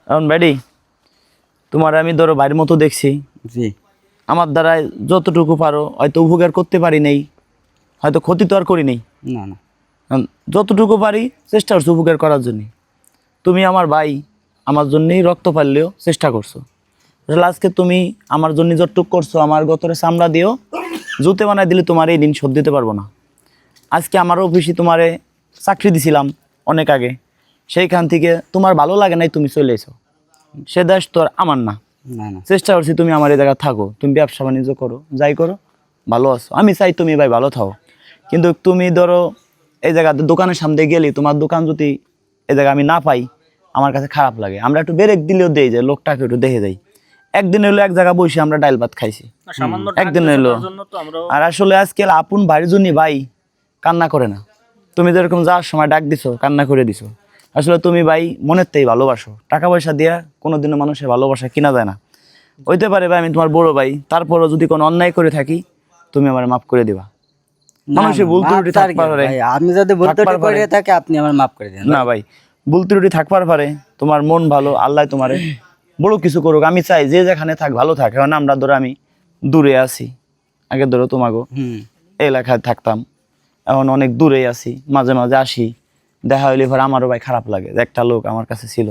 এখন ব্যাডি তোমার আমি ধরো ভাইয়ের মতো দেখছি, জি আমার দ্বারা যতটুকু পারো হয়তো উপকার করতে পারি নাই, হয়তো ক্ষতি তো আর করি নাই, না না যতটুকু পারি চেষ্টা করছো উপকার করার জন্য। তুমি আমার ভাই, আমার জন্যই রক্ত পারলেও চেষ্টা করছো। আসলে আজকে তুমি আমার জন্য যতটুকু করছো, আমার গতরে চামড়া দিও জুতে বানায় দিলে তোমার এই দিন শোধ দিতে পারবো না। আজকে আমার অফিসে তোমারে চাকরি দিছিলাম অনেক আগে, সেইখান থেকে তোমার ভালো লাগে নাই, তুমি চলে এসো, সে দেশ তো আর আমার না। না না চেষ্টা করছি তুমি আমার এই জায়গায় থাকো, তুমি ব্যবসা বাণিজ্য করো, যাই করো, ভালো আছো। আমি চাই তুমি ভাই ভালো থাকো, কিন্তু তুমি ধরো এই জায়গাতে দোকানের সামনে গেলি, তোমার দোকান যদি এই জায়গায় আমি না পাই, আমার কাছে খারাপ লাগে। আমরা একটু ব্রেক দিলেও দেই যে লোকটাকে একটু দেখে যাই। একদিন হলো এক জায়গায় বসে আমরা ডাইল ভাত খাইছি, একদিন হলো। আর আসলে আজকে আপন ভাইয়ের জন্য ভাই কান্না করে না। তুমি যেরকম যাওয়ার সময় ডাক দিছো, কান্না করে দিছো। আসলে তুমি ভাই মনের থেকেই ভালোবাসো, টাকা পয়সা দিয়া কোনোদিনও মানুষের ভালোবাসা কিনা যায় না। হইতে পারে ভাই আমি তোমার বড় ভাই, তারপরও যদি কোনো অন্যায় করে থাকি তুমি আমার মাফ করে দিবা। মানুষের ভুল ত্রুটি থাকতে পারে, আমি যদি ভুল ত্রুটি করে থাকি আপনি আমার মাফ করে দেন। না ভাই ভুল ত্রুটি থাকবার পারে, তোমার মন ভালো, আল্লাহ তোমারে বড় কিছু করুক। আমি চাই যে যেখানে থাক ভালো থাক। এখন আমরা ধরো আমি দূরে আছি, আগে ধরো তোমাগো এলাকায় থাকতাম, এখন অনেক দূরে আছি, মাঝে মাঝে আসি, দেখা হইলে পরে আমারও ভাই খারাপ লাগে যে একটা লোক আমার কাছে ছিল,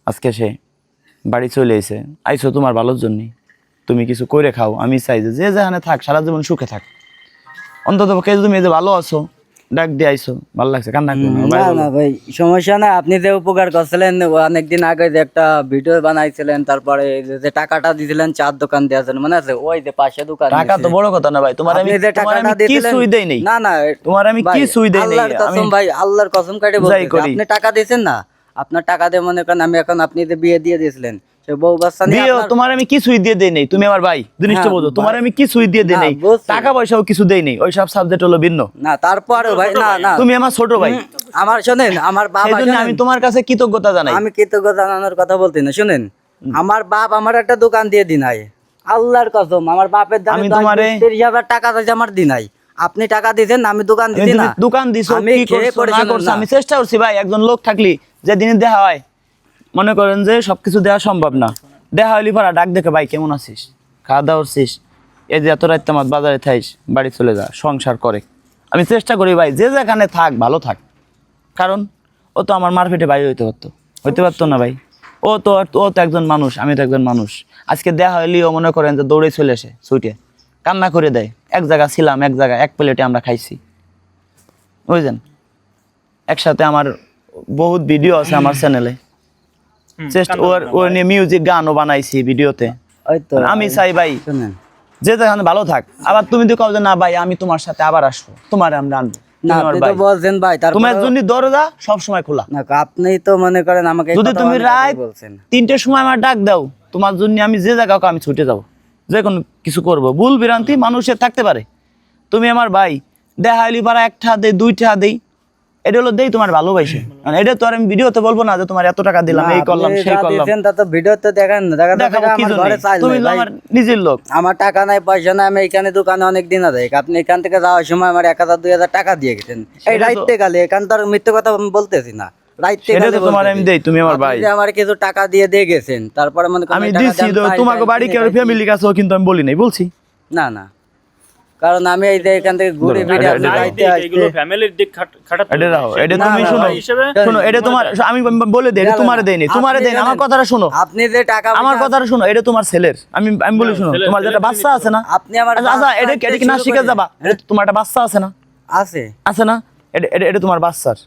আজকে সে বাড়ি চলে এসে আইসো তোমার ভালোর জন্যই, তুমি কিছু করে খাও। আমি চাই যে যেখানে থাক সারা জীবন সুখে থাক। অন্তত পক্ষে তুমি এই যে ভালো আছো, ডাক দিয়ে আইসো, ভালো লাগছে, কান্না করো না। ভাই না বলো। না ভাই সমস্যা না, আপনি যে উপকার করছিলেন অনেকদিন আগে যে একটা ভিডিও বানাইছিলেন, তারপরে এই যে টাকাটা দিয়েছিলেন চার দোকান দেওয়ার জন্য, মনে আছে? ওই যে পাশে দোকান টাকা তো বড় কথা না ভাই, তোমার আমি আপনি যে তোমার টাকাটা আমি দিয়েছিলেন কিছুই দেই নাই, না না তোমার আমি ভাই, কিছুই দেই নাই। আল্লাহর কসম ভাই, আল্লাহর কসম কাটে যাই বলতেছি, করি। আপনি টাকা দিয়েছেন না, আপনার টাকা দিয়ে মনে করেন আমি এখন, আপনি যে বিয়ে দিয়ে দিয়েছিলেন সে বউ বাচ্চা নিয়ে দিও, আপনার- তোমার আমি কিছুই দিয়ে দেই নাই, তুমি আমার ভাই, জিনিসটা হ্যাঁ, বোঝো, তোমার আমি কিছুই দিয়ে দেই না, নাই, বুঝছি। টাকা পয়সাও কিছু দেই নাই, ওই সব সাবজেক্ট হলো ভিন্ন। না তারপরে ভাই না না তুমি আমার ছোট ভাই, আমার শোনেন, আমার বাবা সেই জন্য শোনেন, আমি তোমার কাছে কৃতজ্ঞতা জানাই। আমি কৃতজ্ঞতা জানানোর কথা বলতে না, শুনেন, আমার বাপ আমার একটা দোকান দিয়ে দিনাই, আল্লাহর কসম আমার বাপের দামে আমি তোমারে 30,000 টাকা দিয়েছে আমার দিনাই। আপনি টাকা দিয়েছেন, আমি দোকান দিছি না, দোকান দিছো, আমি কি খেয়ে করছো না পরিচালনা করছো, না। আমি চেষ্টা করছি ভাই। একজন লোক থাকলি যে দিনে দেখা হয়, মনে করেন যে সবকিছু দেওয়া সম্ভব না, দেখা হইলি পরা ডাক দেখে ভাই কেমন আছিস, খাওয়া দাওয়া করছিস, এই যে এত রাত আমার বাজারে থাইস, বাড়ি চলে যা, সংসার করে। আমি চেষ্টা করি ভাই যে যেখানে থাক ভালো থাক, কারণ ও তো আমার মারপেটে বাইরে হইতে পারতো না ভাই। ও তো একজন মানুষ, আমি তো একজন মানুষ। আজকে দেখা হইলেও মনে করেন যে দৌড়ে চলে আসে, ছুটে কান্না করে দেয়। এক জায়গা ছিলাম, এক জায়গায় এক প্লেটে আমরা খাইছি, বুঝলেন। একসাথে আমার বহুত ভিডিও আছে আমার চ্যানেলে, জাস্ট ওর নিয়ে মিউজিক গানও বানাইছি ভিডিওতে। ওই তো আমি চাই ভাই শুনেন, যে যেখানে ভালো থাক। আবার তুমি তো কও যে না ভাই আমি তোমার সাথে আবার আসবো, তোমার আমরা আনবো, না তুমি আমার আপনি ভাই, তো বলছেন ভাই, তারপর তোমার জন্য দরজা সব সময় খোলা। না আপনি তো মনে করেন আমাকে এই যদি কথা তুমি অনেক আগেই রাত বলছেন। 3টের সময় আমার ডাক দাও, তোমার জন্য আমি যে জায়গা হোক আমি ছুটে যাবো, যে কোনো কিছু করবো। ভুল বিভ্রান্তি মানুষের থাকতে পারে, তুমি আমার ভাই, দেখা হইলি পারা 1 টাকা দেই 2 টাকা দেই, এটা হলো দেই তোমার ভালোবাসে। মানে এটা তো আর আমি ভিডিওতে বলবো না যে তোমার এত টাকা দিলাম, না, এই করলাম আপনি সেই যা করলাম। দিয়েছেন তা তো ভিডিওতে দেখেন না, দেখা যাচ্ছে দেখাবো কি আমার জন্য, ঘরে চাইল তুমি নাই তো ভাই। আমার নিজের লোক। আমার টাকা নাই, পয়সা নাই, আমি এখানে দোকানে অনেক দিন আছে, আপনি এখান থেকে যাওয়ার সময় আমার 1,000 2,000 টাকা দিয়ে গেছেন, এই সেটা তো- রাইতে গেলে, এখান তো আর মিথ্যে কথা আমি বলতেছি না, রাইতে সেটা গেলে তো তোমার আমি দেই, তুমি আমার ভাই। আমার কিছু টাকা দিয়ে গেছেন, তারপরে মনে করেন আমি এই টাকা দিছি দিয়ে তো, আমি চাল তোমাকে ডাল বাড়ি কিনে কেউ খাইছি। ফ্যামিলি কাছেও কিন্তু আমি বলি নাই, বলছি না না, কারণ আমি এই যে এখান থেকে ঘুরে ধরো, ফিরে এটা- আসছি, এটা- রাইতে এগুলো আসতে ফ্যামিলির দিক খাটাতে এটা রাখো, এটা না, তুমি না, শোনো, ভাই, শোনো, এটা তোমার, আমি বলে দেই, এটা গেল তোমারে না। দেই নাই, তোমারে আপনি দেই না, আমার জানেন, কথাটা শোনো, আপনি যে টাকা আমার পয়সা- কথাটা শোনো, এটা তোমার ছেলের, আমি বলি শোনো, ছেলের- তোমার যেটা ছেলের বাচ্চা আছে না, আপনি আমার আচ্ছা বাচ্চা এটা আনতে এটা কি না শুরু শিখে করেন। যাবা, এটা তোমার একটা বাচ্চা আছে না, আছে আছে না, এটা তোমার বাচ্চার,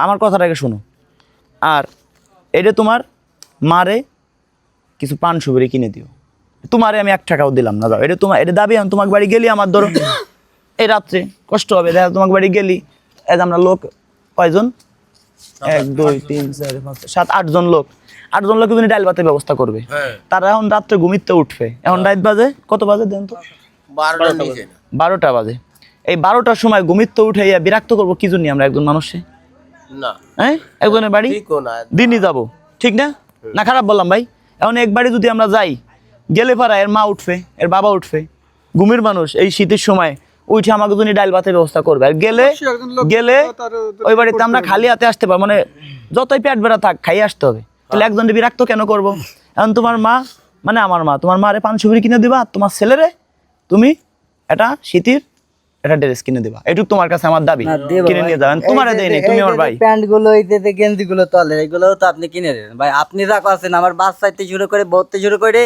আমার কথাটাকে শোনো। আর এটা তোমার মারে কিছু পান সুপারি কিনে দিও, তোমারে আমি 1 টাকাও দিলাম না, দাও, এটা তোমার, এটা দাবি। আমি তোমাকে বাড়ি গেলি, আমার ধরো এই রাত্রে কষ্ট হবে, দেখা তোমাকে বাড়ি গেলি, এই যে আমরা লোক কয়জন, 1 2 3 4 5 7 8 জন লোক, 8 জন লোক তুমি ডাল ভাতের ব্যবস্থা করবে, তারা এখন রাত্রে ঘুমিতে উঠবে, এখন রাত বাজে কত বাজে দেন তো, 12টা বাজে। এই 12টার সময় ঘুমিতে উঠে বিরক্ত করবো কি জন্য আমরা একজন মানুষে, না হ্যাঁ একজনের বাড়ি ঠিকও না। দিনই যাবো, ঠিক না, না খারাপ বললাম ভাই? এখন এক বাড়ি যদি আমরা যাই, গেলে পারা এর মা উঠবে, এর বাবা উঠবে, ঘুমের মানুষ এই শীতের সময় উঠে আমাকে জন্য ডাল ভাতের ব্যবস্থা করবে। আর গেলে ওই বাড়িতে আমরা খালি হাতে আসতে পারবো, মানে যতই পেট বেড়া থাক খাইয়ে আসতে হবে। তাহলে একজনকে বিরক্ত কেন করব? এখন তোমার মা মানে আমার মা, তোমার মারে পাঁচশো বিড়ি কিনে দিবা, আর তোমার ছেলেরে তুমি এটা শীতের এটা ড্রেস কিনে দিবা, এটুক তোমার কাছে আমার দাবি। না, দেবো কিনে ভাই। নিয়ে যাবেন, তোমারে দেয়নি, তুমি আমার ভাই। প্যান্ট গুলো এই যে গেঞ্জি গুলো তলে এগুলো তো আপনি কিনে দেন ভাই। আপনি যা করছেন আমার বাচ্চাইতে শুরু করে বলতে শুরু করে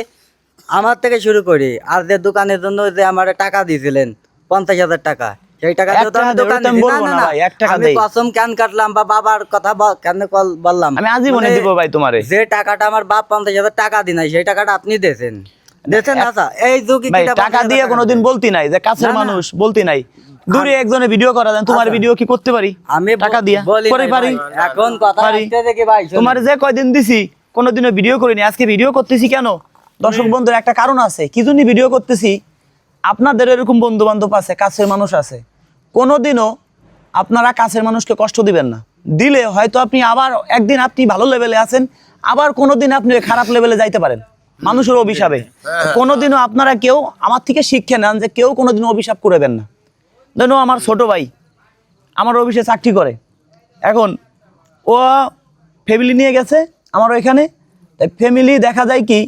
আমার থেকে শুরু করে, আর যে দোকানের জন্য যে আমার টাকা দিয়েছিলেন 50,000 টাকা, সেই টাকা দিয়ে তো আমি একটা দোকান দেবো, দিছি। বলবো না না না না, ভাই, 1 টাকা আমি দেই। কসম কেন কাটলাম বা বাবার কথা কেন বললাম, আমি আজীবনে মানে দিব ভাই তোমারে। যে টাকাটা আমার বাপ 50,000 টাকা দি নাই, সেই টাকাটা আপনি দিয়েছেন আচ্ছা এই যুগে ভাই কিটা টাকা 50,000 দিয়ে কোনোদিন দেন? বলতি নাই যে কাছের না, না। মানুষ, বলতি নাই দূরে একজনে ভিডিও করা দেন, তোমার আচ্ছা। ভিডিও কি করতে পারি আমি টাকা দিয়া? বলি করে নাই পারি, ভাই, এখন কথা পারি। আসছে দেখি ভাই শোনেন। তোমার যে কয়দিন দিছি কোনোদিনও ভিডিও করিনি, আজকে ভিডিও করতেছি কেন? দর্শক বন্ধুর একটা কারণ আছে, কি জন্য ভিডিও করতেছি। আপনাদের এরকম বন্ধু বান্ধব আছে, কাছের মানুষ আছে, কোনোদিনও আপনারা কাছের মানুষকে কষ্ট দিবেন না। দিলে হয়তো আপনি আবার একদিন আপনি ভালো লেভেলে আছেন, আবার কোনোদিন আপনি খারাপ লেভেলে যাইতে পারেন মানুষের অভিশাপে। কোনোদিনও আপনারা কেউ আমার থেকে শিক্ষা নেন যে কেউ কোনোদিনও অভিশাপ করবেন না। যেন আমার ছোট ভাই আমার অফিসে চাকরি করে, এখন ও ফ্যামিলি নিয়ে গেছে আমার ওইখানে, তাই ফ্যামিলি দেখা যায় কি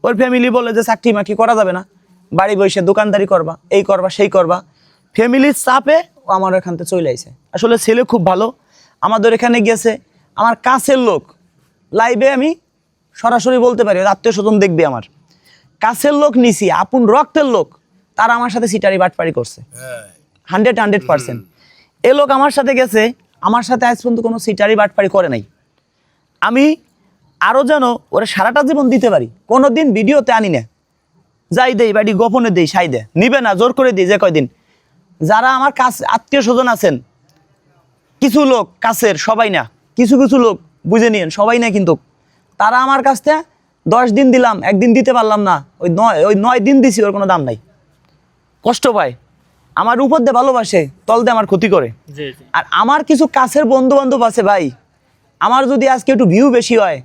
ওর ফ্যামিলি বলে যে চাকরি মাকরি করা যাবে না, বাড়ি বসে দোকানদারি করবা, এই করবা সেই করবা। ফ্যামিলির চাপে ও আমার এখান থেকে চলে আইছে। আসলে ছেলে খুব ভালো, আমাদের এখানে গেছে, আমার কাছের লোক, লাইভে আমি সরাসরি বলতে পারি, আত্মীয় স্বজন দেখবে, আমার কাছের লোক নিছি, আপন রক্তের লোক, তারা আমার সাথে সিটারি বাটপারি করছে 100%। এ লোক আমার সাথে গেছে, আমার সাথে আজ পর্যন্ত কোনো সিটারি বাটপারি করে নাই। আমি আরও যেন ওরা সারাটা জীবন দিতে পারি, কোনো দিন ভিডিওতে আনি না, যাই দেই বাড়ি গোপনে দেই, সাই দেয় নিবে না, জোর করে দিই যে কয়দিন। যারা আমার কাছে আত্মীয় স্বজন আছেন, কিছু লোক কাছের, সবাই না, কিছু কিছু লোক বুঝে নিয়েন, সবাই না কিন্তু, তারা আমার কাছ থেকে 10 দিন দিলাম, একদিন দিতে পারলাম না, ওই 9 দিন দিছি, ওর কোনো দাম নাই, কষ্ট পায়, আমার উপর দিয়ে ভালোবাসে, তল দিয়ে আমার ক্ষতি করে। আর আমার কিছু কাছের বন্ধু বান্ধব আছে ভাই, আমার যদি আজকে একটু ভিউ বেশি হয়,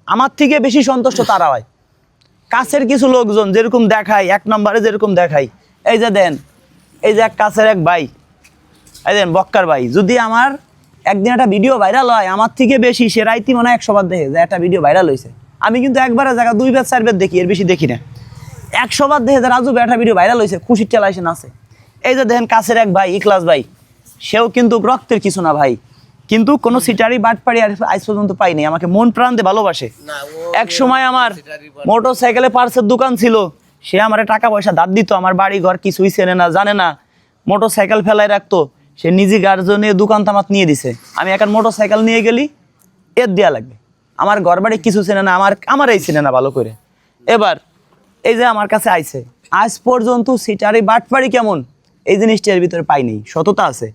আমার থেকে বেশি সন্তুষ্ট তারা হয়। কাছের কিছু লোকজন যেরকম দেখায়, 1 নম্বরে যেরকম দেখায়, এই যে দেন, এই যে এক কাছের এক ভাই, এই দেন বক্কার ভাই, যদি আমার একদিন একটা ভিডিও ভাইরাল হয়, আমার থেকে বেশি সে রাইতি মনে হয় 100 বার দেখে যে একটা ভিডিও ভাইরাল হয়েছে। আমি কিন্তু একবারের জায়গা 2 বার 4 বার দেখি, এর বেশি দেখি না। 100 বার দেখে যে রাজু ভাই একটা ভিডিও ভাইরাল হয়েছে, খুশির চালাইছে নাচে। এই যে দেখেন কাছের এক ভাই ইখলাস ভাই, সেও কিন্তু রক্তের কিছু না ভাই, কিন্তু কোনো সিটারি বাটপাড়ি আজ পর্যন্ত পাইনি, আমাকে মন প্রাণ দিয়ে ভালোবাসে। এক সময় আমার মোটর সাইকেলে পার্সের দোকান ছিল, সে আমার টাকা পয়সা দাঁত দিত, আমার বাড়ি ঘর কিছুই চেনে না, জানে না, মোটর সাইকেল ফেলায় রাখতো, সে নিজে গার্জনে দোকান তামাত নিয়ে দিছে। আমি এখন মোটর সাইকেল নিয়ে গেলি এর দেওয়া লাগবে, আমার ঘর বাড়ি কিছু চেনে না, আমার এই চেনে না ভালো করে। এবার এই যে আমার কাছে আইছে, আজ পর্যন্ত সিটারি বাটপাড়ি কেমন এই জিনিসটা এর ভিতরে পাইনি, সততা আছে।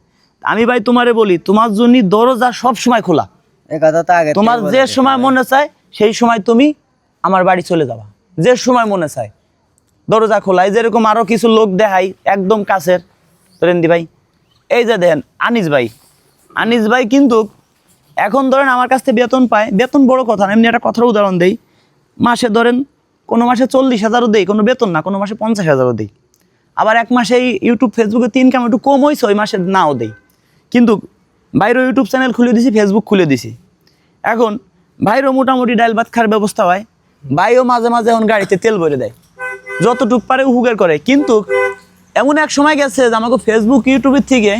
আমি ভাই তোমারে বলি, তোমার জন্য দরজা সব সময় খোলা, এই কথা তো আগে তোমার থেকে যে বলে সময় মনে চায় সেই সময় তুমি আমার বাড়ি চলে যাবা, যে সময় মনে চায় দরজা খোলা। এই যেরকম আরো কিছু লোক দেখাই একদম কাছের, রেন্দি ভাই, এই যে দেন আনিস ভাই, আনিস ভাই কিন্তু এখন ধরেন আমার কাছ থেকে বেতন পায়, বেতন বড় কথা না, এমনি একটা কথার উদাহরণ দেই, মাসে ধরেন কোনো মাসে 40,000ও দেই, কোনো বেতন না, কোনো মাসে 50,000ও দেই। আবার এক মাসে এই ইউটিউব ফেসবুকে ইনকাম একটু কম হয়েছে, ওই মাসে নাও দেই। কিন্তু ভাইরও ইউটিউব চ্যানেল খুলে দিছি, ফেসবুক খুলে দিছি, এখন ভাইরও মোটামুটি ডাইল ভাত খাওয়ার ব্যবস্থা হয়, ভাইও মাঝে মাঝে এখন গাড়িতে তেল ভরে দেয়, যতটুক পারে উপকার করে। কিন্তু এমন এক সময় গেছে যে আমাকে ফেসবুক ইউটিউবের থেকে,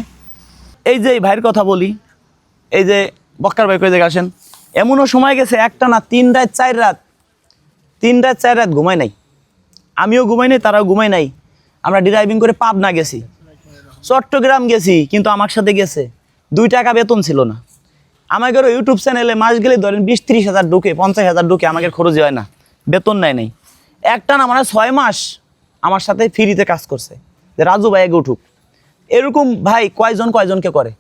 এই যে এই ভাইয়ের কথা বলি, এই যে বক্কার ভাই কই জায়গা আসেন, এমনও সময় গেছে একটা না 3 রাত 4 রাত, 3 রাত 4 রাত ঘুমাই নাই, আমিও ঘুমাই নাই, তারাও ঘুমাই নাই। আমরা ড্রাইভিং করে পাবনা গেছি, চট্টগ্রাম গেছি, কিন্তু আমার সাথে গেছে 2 টাকা বেতন ছিল না। আমাদের ইউটিউব চ্যানেলে মাস গেলে ধরেন 20-30 হাজার ঢুকে, 50,000 ঢুকে, আমাকে খরচ হয় না, বেতন নেয় নাই। একটা না মানে 6 মাস আমার সাথে ফ্রিতে কাজ করছে, যে রাজু ভাই আগে উঠুক। এরকম ভাই কয়জনকে করে,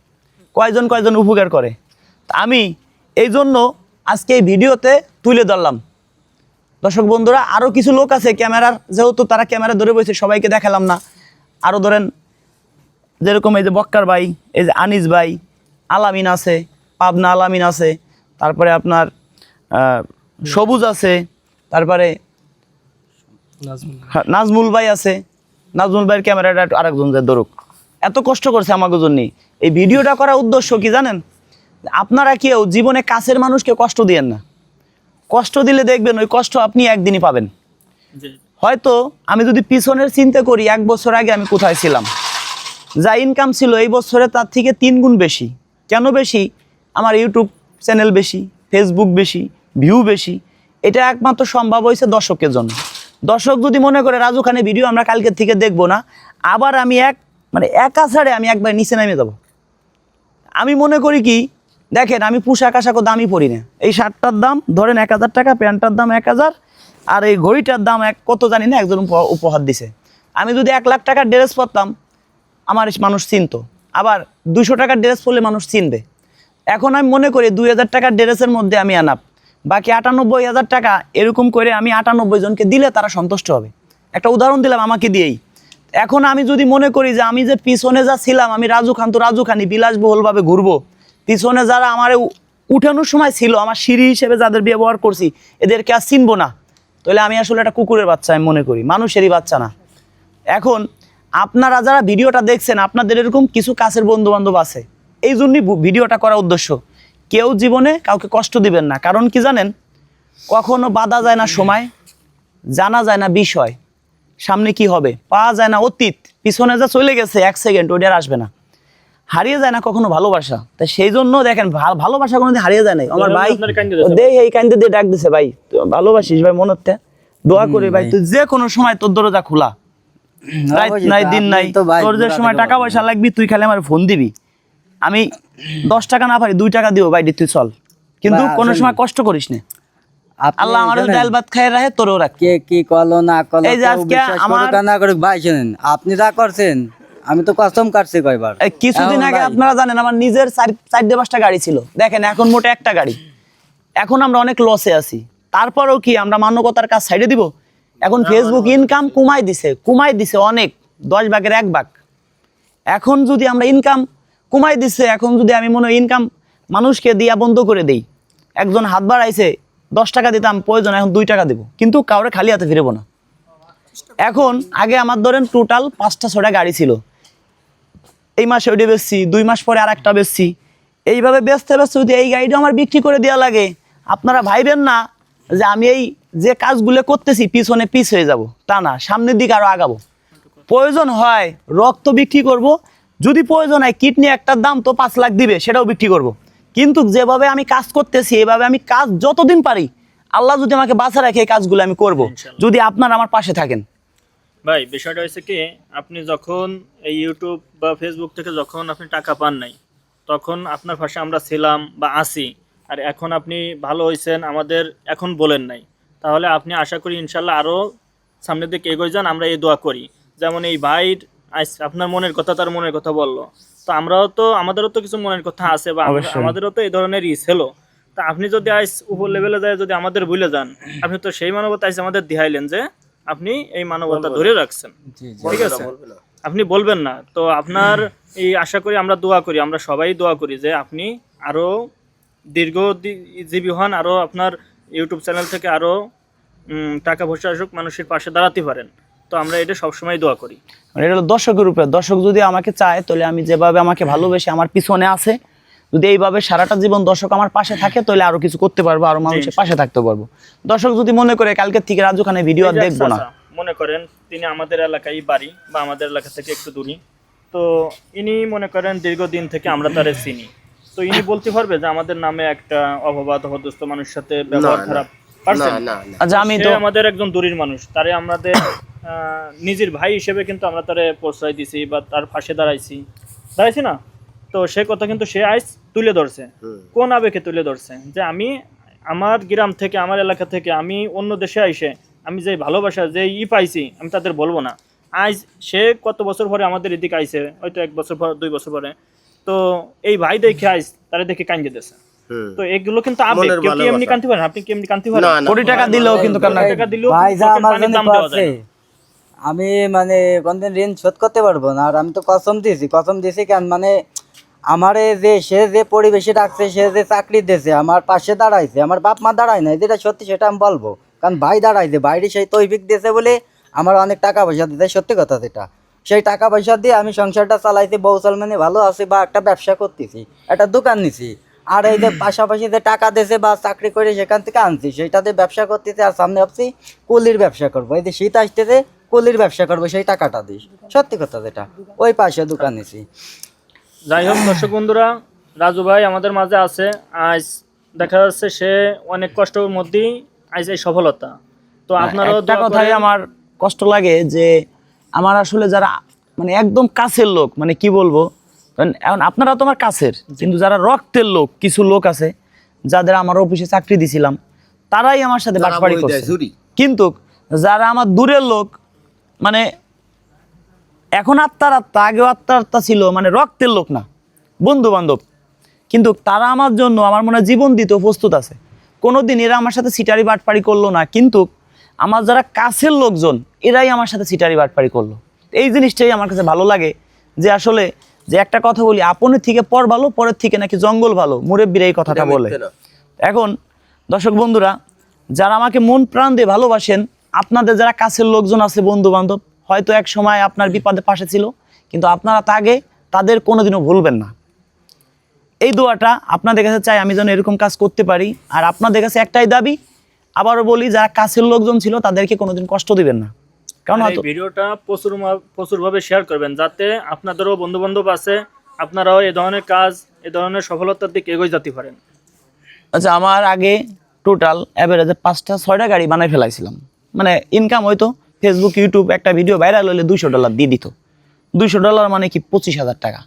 কয়জন উপকার করে। তা আমি এই জন্য আজকে এই ভিডিওতে তুলে ধরলাম। দর্শক বন্ধুরা, আরও কিছু লোক আছে ক্যামেরার, যেহেতু তারা ক্যামেরা ধরে বসে, সবাইকে দেখালাম না। আরও ধরেন যেরকম এই যে বক্কার ভাই, এই যে আনিস ভাই, আলামিন আছে, পাবনা আলামিন আছে, তারপরে আপনার সবুজ আছে, তারপরে নাজমুল ভাই আছে, নাজমুল ভাইয়ের ক্যামেরাটা আরেকজন যে ধরুক, এত কষ্ট করছে আমাকে জন্য। এই ভিডিওটা করার উদ্দেশ্য কি জানেন? আপনারা কেউ জীবনে কাছের মানুষকে কষ্ট দিয়েন না, কষ্ট দিলে দেখবেন ওই কষ্ট আপনি একদিনই পাবেন। জি হয়তো আমি যদি পিছনের চিন্তা করি 1 বছর আগে আমি কোথায় ছিলাম, যা ইনকাম ছিল এই বছরে তার থেকে 3 গুণ বেশি। কেন বেশি? আমার ইউটিউব চ্যানেল বেশি, ফেসবুক বেশি, ভিউ বেশি। এটা একমাত্র সম্ভব হয়েছে দর্শকের জন্য। দর্শক যদি মনে করে রাজু খানের ভিডিও আমরা কালকের থেকে দেখবো না, আবার আমি এক আছাড়ে আমি একবার নিচে নেমে যাব। আমি মনে করি কি, দেখেন আমি পোশাক আশাকও দামই পরি না। এই শার্টটার দাম ধরেন 1000 টাকা, প্যান্টটার দাম 1000, আর এই ঘড়িটার দাম কত জানি না, একজন উপহার দিছে। আমি যদি 1 লাখ টাকার ড্রেস পরতাম আমার মানুষ চিনতো, আবার 200 টাকার ড্রেস পরলে মানুষ চিনবে। এখন আমি মনে করি 2000 টাকার ড্রেসের মধ্যে আমি আনাপ, বাকি 98,000 টাকা এরকম করে আমি 98 জনকে দিলে তারা সন্তুষ্ট হবে। একটা উদাহরণ দিলাম আমাকে দিয়েই। এখন আমি যদি মনে করি যে আমি যে পিছনে যা ছিলাম, আমি রাজু খান তো রাজু খানি বিলাসবহুলভাবে ঘুরবো, পিছনে যারা আমার উঠানোর সময় ছিল, আমার সিঁড়ি হিসেবে যাদের ব্যবহার করছি, এদেরকে আর চিনবো না, তাহলে আমি আসলে একটা কুকুরের বাচ্চা, আমি মনে করি মানুষেরই বাচ্চা না। এখন আপনারা যারা ভিডিওটা দেখছেন, আপনাদের এরকম কিছু কাছের বন্ধু বান্ধব আছে, এই জন্যই ভিডিওটা করার উদ্দেশ্য। কেউ জীবনে কাউকে কষ্ট দিবেন না, কারণ কি জানেন, কখনো বাধা যায় না সময়, জানা যায় না বিষয়, সামনে কি হবে পাওয়া যায় না অতীত, পিছনে যা চলে গেছে 1 সেকেন্ড ওইটা আর আসবে না। হারিয়ে যায় না কখনো ভালোবাসা। তাই সেই জন্য দেখেন ভালোবাসা কোনোদিন হারিয়ে যায় না। আমার ভাই দেই এই কান্দে দিয়ে ডাক দিছে, ভাই তুই ভালোবাসিস ভাই, মনতে দোয়া করি ভাই, তুই যে কোনো সময় তোর দরজা খোলা, রাত নাই দিন নাই, তোর যে সময় টাকা পয়সা লাগবি তুই খালি আমার ফোন দিবি, আমি 10 টাকা না পারি 2 টাকা দিব ভাই, তুই চল, কিন্তু কোনো সময় কষ্ট করিস না। আল্লাহ আমার ডাল ভাত খাই রাখে, তোরও রাখ। কে কি করলো না করলো, এই যে কেউ আজকে বিশ্বাস আমার- করুক আর না করুক, ভাই শুনেন, আপনি যা করছেন আমি তো কসম কাটছি কয়বার। এই কিছুদিন এখন আগে ভাই, আপনারা জানেন আমার নিজের 4-5টা গাড়ি ছিল, দেখেন এখন মোটে একটা গাড়ি। এখন আমরা অনেক লসে আছি, তারপরেও কি আমরা মানবতার কাজ সাইডে দিব? এখন ফেসবুক ইনকাম কমাই দিছে অনেক, 10 ভাগের 1 ভাগ। এখন যদি আমরা ইনকাম কমাই দিছে, এখন যদি আমি মনে হয় ইনকাম মানুষকে দিয়া বন্ধ করে দেই, একজন হাত বাড়াইছে 10 টাকা দিতাম প্রয়োজন, এখন 2 টাকা দিব, কিন্তু কাউরে খালি হাতে ফিরবো না। এখন আগে আমার ধরেন টোটাল 5টা-6টা গাড়ি ছিল, এই মাসে ওইটা বেচছি, 2 মাস পরে আর একটা বেচছি, এইভাবে বেচতে যদি এই গাড়িটা আমার বিক্রি করে দেওয়া লাগে, আপনারা ভাইবেন না যে আমি এই যে কাজগুলো করতেছি পিছনে পিছ হয়ে যাব, তা না, সামনের দিকে আরো আগাবো। প্রয়োজন হয় রক্ত বিক্রি করব, যদি প্রয়োজন হয় কিডনি একটার দাম তো 5 লাখ দিবে, সেটাও বিক্রি করব। কিন্তু যেভাবে আমি কাজ করতেছি, এভাবে আমি কাজ যতদিন পারি, আল্লাহ যদি আমাকে বাঁচা রাখে, এই কাজগুলো আমি করব, যদি আপনারা আমার পাশে থাকেন। ভাই, বিষয়টা হয়েছে কি, আপনি যখন এই ইউটিউব বা ফেসবুক থেকে যখন আপনি টাকা পান নাই, তখন আপনার পাশে আমরা ছিলাম বা আছি, আর এখন আপনি ভালো হয়েছেন আমাদের এখন বলেন নাই, তাহলে আপনি আশা করি ইনশাল্লাহ আরও সামনের দিকে এগোয় যান, আমরা এই দোয়া করি। যেমন এই ভাই আপনার মনের কথা, তার মনের কথা বললো, তো আমরাও তো আমাদেরও তো কিছু মনের কথা আছে, বা আমাদেরও তো এই ধরনের ছিল। তা আপনি যদি আইস উপর লেভেলে যায় যদি আমাদের ভুলে যান, আপনি তো সেই মানবতা আইস আমাদের দিহাইলেন যে আপনি এই মানবতা ধরে রাখছেন, ঠিক আছে, আপনি বলবেন না। তো আপনার এই আশা করি, আমরা দোয়া করি, আমরা সবাই দোয়া করি যে আপনি আরো দীর্ঘজীবী হন, আরো আপনার ইউটিউব চ্যানেল থেকে আরো টাকা পয়সা আসুক, মানুষের পাশে দাঁড়াতে পারেন। তো আমরা এটা সবসময় দোয়া করি। মানে এটা হলো দর্শকের উপরে, দর্শক যদি আমাকে চায়, তাহলে আমি যেভাবে আমাকে ভালোবেসে আমার পিছনে আছে, যদি এইভাবে সারাটা জীবন দর্শক আমার পাশে থাকে, তাহলে আরো কিছু করতে পারবো, আরো মানুষের পাশে থাকতে পারবো। দর্শক যদি মনে করে কালকে থেকে রাজু খানের ভিডিও আর দেখবো না, মনে করেন তিনি আমাদের এলাকায় বাড়ি বা আমাদের এলাকা থেকে একটু দূরে, তো ইনি মনে করেন দীর্ঘদিন থেকে আমরা তারে চিনি, তো ইনি বলতে পারবে যে আমাদের নামে একটা অপবাদ অপদস্থ মানুষের সাথে ব্যবহার খারাপ পারছেন? আচ্ছা আমি তো আমাদের একজন দূরের মানুষ, তারে আমাদের নিজের ভাই হিসেবে কিন্তু আমরা তারে প্রশ্রয় দিছি বা তার পাশে দাঁড়াইছি না। তো সে কথা কিন্তু সে আইস তুলে ধরছে, কোন আবেগে তুলে ধরছে, যে আমি আমার গ্রাম থেকে, আমার এলাকা থেকে আমি অন্য দেশে আইসে আমি যে ভালোবাসা যে পাইছি, আমি তাদের বলবো না। আজ সে কত বছর পরে আমাদের এদিকে আইছে, হয়তো 1 বছর পর 2 বছর পরে, তো এই ভাই দেখে আইস তারা দেখে কান্দে দিয়েছে। তো এগুলো কিন্তু আবেগ, কেউ কি এমনি কাঁদতে পারেন? আপনি কি এমনি কাঁদতে পারেন? কোটি টাকা দিলেও কিন্তু কান্না, টাকা দিলেও ভাই যা আমার পানির জন্য দাম দেওয়া করছে, যায় না। আমি মানে কোনদিন ঋণ শোধ করতে পারবো না। আর আমি তো কসম দিয়েছি কেন, মানে আমারে যে সে যে পরিবেশে রাখছে, সে যে চাকরি দিয়েছে, আমার পাশে দাঁড়াইছে, আমার বাপ মা দাঁড়ায় নাই, যেটা সত্যি সেটা আমি বলবো, কারণ ভাই দাঁড়াইছে, বাইরে সেই তৌফিক দিয়েছে বলে আমার অনেক টাকা পয়সা দিতে, সত্যি কথা যেটা, সেই টাকা পয়সা দিয়ে আমি সংসারটা চালাইছি, বউ সালমানে ভালো আছি, বা একটা ব্যবসা করতেছি, একটা দোকান নিছি। আর এই যে পাশাপাশি যে টাকা দিয়েছে বা চাকরি করে সেখান থেকে আনছি সেটাতে ব্যবসা করতেছে, আর সামনে ভাবছি কুলির ব্যবসা করবো। এই যে শীত আসতেছে কুলির ব্যবসা করবো, সেই টাকাটা দিস, সত্যি কথা যেটা, ওই পাশে দোকান নিছি। যাই হোক দর্শক বন্ধুরা, রাজু ভাই আমাদের মাঝে আছে আজ, দেখা যাচ্ছে সে অনেক কষ্টের মধ্যেই আজ এই সফলতা। তো আপনারাও একটা কথাই আমার কষ্ট লাগে যে আমার আসলে যারা মানে একদম কাছের লোক, মানে কি বলবো, এখন আপনারা তো আমার কাছের, কিন্তু যারা রক্তের লোক, কিছু লোক আছে যাদের আমার অফিসে চাকরি দিছিলাম, তারাই আমার সাথে বাটপাড়ি করছে। কিন্তু যারা আমার দূরের লোক, মানে এখন আত্মার আত্মা, আগেও আত্মার আত্মা ছিল, মানে রক্তের লোক না, বন্ধু বান্ধব, কিন্তু তারা আমার জন্য আমার মনে হয় জীবন দিতেও প্রস্তুত আছে। কোনোদিন এরা আমার সাথে সিটারি বাটপাড়ি করলো না, কিন্তু আমার যারা কাছের লোকজন এরাই আমার সাথে সিটারি বাটপাড়ি করলো। এই জিনিসটাই আমার কাছে ভালো লাগে, যে আসলে যে একটা কথা বলি, আপনের থেকে পর ভালো, পরের থেকে নাকি জঙ্গল ভালো, মুরব্বিরা এই কথাটা বলে। এখন দর্শক বন্ধুরা, যারা আমাকে মন প্রাণ দিয়ে ভালোবাসেন, আপনাদের যারা কাছের লোকজন আছে, বন্ধু বান্ধব, হয়তো এক সময় আপনার বিপদের পাশে ছিল, কিন্তু আপনারা তাকে তাদের কোনোদিনও ভুলবেন না। এই দোয়াটা আপনাদের কাছে চাই, আমি যেন এরকম কাজ করতে পারি। আর আপনাদের কাছে একটাই দাবি, আবারও বলি, যারা কাছের লোকজন ছিল তাদেরকে কোনোদিন কষ্ট দিবেন না। কারণ এই হয়তো ভিডিওটা প্রচুরভাবে শেয়ার করবেন, যাতে আপনাদেরও বন্ধু বান্ধব আছে, আপনারাও এই ধরনের কাজ, এই ধরনের সফলতার দিকে এগিয়ে যেতে পারেন। আচ্ছা, আমার আগে টোটাল অ্যাভারেজে 5টা-6টা গাড়ি বানাই ফেলাইছিলাম। মানে ইনকাম হয়তো ফেসবুক ইউটিউব একটা ভিডিও ভাইরাল হলে $200 দিয়ে দিত। $200 মানে কি 25,000 টাকা।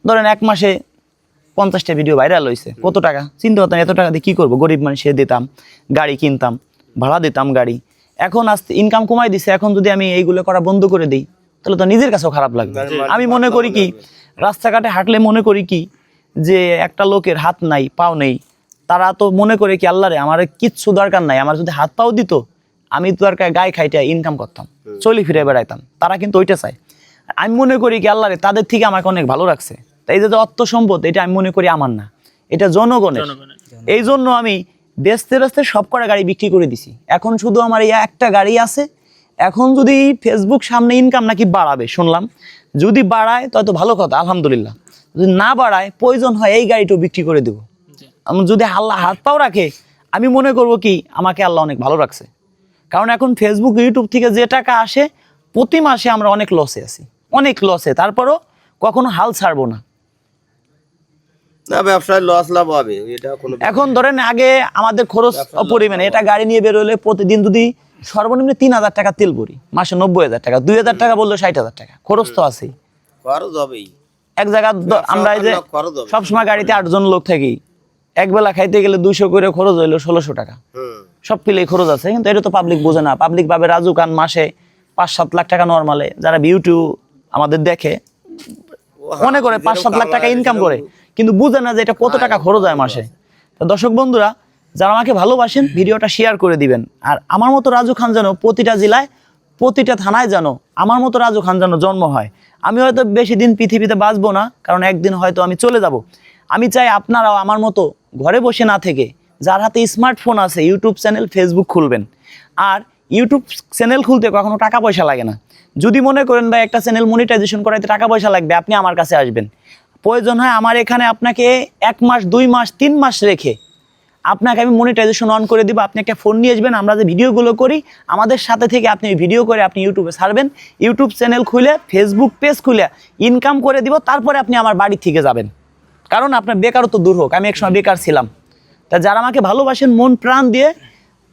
ধরেন এক মাসে 50টা ভিডিও ভাইরাল হয়েছে, কত টাকা চিন্তা করতাম, এত টাকা দিয়ে কী করবো, গরিব মানুষে দিতাম, গাড়ি কিনতাম, ভাড়া দিতাম গাড়ি। এখন আস্তে ইনকাম কমাই দিছে, এখন যদি আমি এইগুলো করা বন্ধ করে দিই তাহলে তো নিজের কাছেও খারাপ লাগবে। আমি মনে করি কি, রাস্তাঘাটে হাঁটলে মনে করি কি, যে একটা লোকের হাত নাই পাও নেই, তারা তো মনে করে কি, আল্লাহ রে আমার কিচ্ছু দরকার নাই, আমার যদি হাত পাও দিত আমি দরকার গায়ে খাইটা ইনকাম করতাম, চলি ফিরে বেড়াইতাম। তারা কিন্তু ওইটা চায়। আমি মনে করি কি, আল্লাহ রে তাদের থেকে আমাকে অনেক ভালো রাখছে। তাই যে অর্থ সম্পদ, এটা আমি মনে করি আমার না, এটা জনগণের। এই জন্য আমি বেচতে বেচতে সব কটা গাড়ি বিক্রি করে দিছি। এখন শুধু আমার এই একটা গাড়ি আছে। এখন যদি ফেসবুক সামনে ইনকাম নাকি বাড়াবে শুনলাম, যদি বাড়ায় তত ভালো কথা, আলহামদুলিল্লাহ। যদি না বাড়ায়, প্রয়োজন হয় এই গাড়িটাও বিক্রি করে দেবো। আমি যদি আল্লাহ হাত পাও রাখে, আমি মনে করব কি আমাকে আল্লাহ অনেক ভালো রাখছে। কারণ এখন ফেসবুক ইউটিউব থেকে যে টাকা আসে, প্রতি মাসে আমরা অনেক লসে আছি, অনেক লসে, তারপরও কখনো হাল ছাড়বো না। না, ব্যবসায় লস লাভ হবে, এটা কোনো এখন ধরেন আগে আমাদের খরচ পরিমাণে, এটা গাড়ি নিয়ে বেরোলে প্রতিদিন যদি সর্বনিম্ন 3,000 টাকা তেল ভরি, মাসে 90,000 টাকা, 2,000 টাকা বললে 60,000 টাকা খরচ তো আছেই। খরচ হবেই। এক জায়গা আমরা এই যে সবসময় গাড়িতে 8 জন লোক থাকি, একবেলা খাইতে গেলে 200 করে খরচ হইলো 1600 টাকা, সব মিলিয়ে খরচ আছে। কিন্তু এটা তো পাবলিক বোঝে না। পাবলিক ভাবে রাজু খান মাসে 5-7 লাখ টাকা নর্মালে, যারা ভিউটিউ আমাদের দেখে মনে করে 5-7 লাখ টাকা ইনকাম করে, কিন্তু বুঝে না যে এটা কত টাকা খরচ হয় মাসে। তো দর্শক বন্ধুরা, যারা আমাকে ভালোবাসেন, ভিডিওটা শেয়ার করে দিবেন। আর আমার মতো রাজু খান যেন প্রতিটা জেলায়, প্রতিটা থানায় যেন আমার মতো রাজু খান যেন জন্ম হয়। আমি হয়তো বেশি দিন পৃথিবীতে বাঁচবো না, কারণ একদিন হয়তো আমি চলে যাব। আমি চাই আপনারাও আমার মতো ঘরে বসে না থেকে, যার হাতে স্মার্টফোন আছে, ইউটিউব চ্যানেল, ফেসবুক খুলবেন। আর ইউটিউব চ্যানেল খুলতে কখনো টাকা পয়সা লাগে না। যদি মনে করেন ভাই একটা চ্যানেল মনিটাইজেশন করাইতে টাকা পয়সা লাগবে, আপনি আমার কাছে আসবেন। প্রয়োজন হয় আমার এখানে আপনাকে 1 মাস, 2 মাস, 3 মাস রেখে আপনাকে আমি মনিটাইজেশন অন করে দিব। আপনি একটা ফোন নিয়ে আসবেন, আমরা যে ভিডিওগুলো করি আমাদের সাথে থেকে আপনি ভিডিও করে আপনি ইউটিউবে ছাড়বেন। ইউটিউব চ্যানেল খুলে, ফেসবুক পেজ খুলে ইনকাম করে দিব, তারপরে আপনি আমার বাড়ি থেকে যাবেন। কারণ আপনার বেকারত্ব দূর হোক। আমি একসময় বেকার ছিলাম। তা যারা আমাকে ভালোবাসেন, মন প্রাণ দিয়ে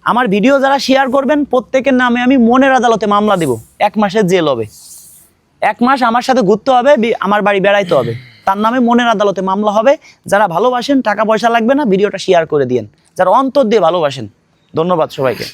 আমার ভিডিও যারা শেয়ার করবেন, প্রত্যেকের নামে আমি মনের আদালতে মামলা দিব। 1 মাসের জেল হবে, 1 মাস আমার সাথে ঘুরতে হবে, আমার বাড়ি বেড়াইতে হবে, তার নামে মনের আদালতে মামলা হবে। যারা ভালোবাসেন, টাকা পয়সা লাগবে না, ভিডিওটা শেয়ার করে দিয়েন। যারা অন্তর দিয়ে ভালোবাসেন, ধন্যবাদ সবাইকে।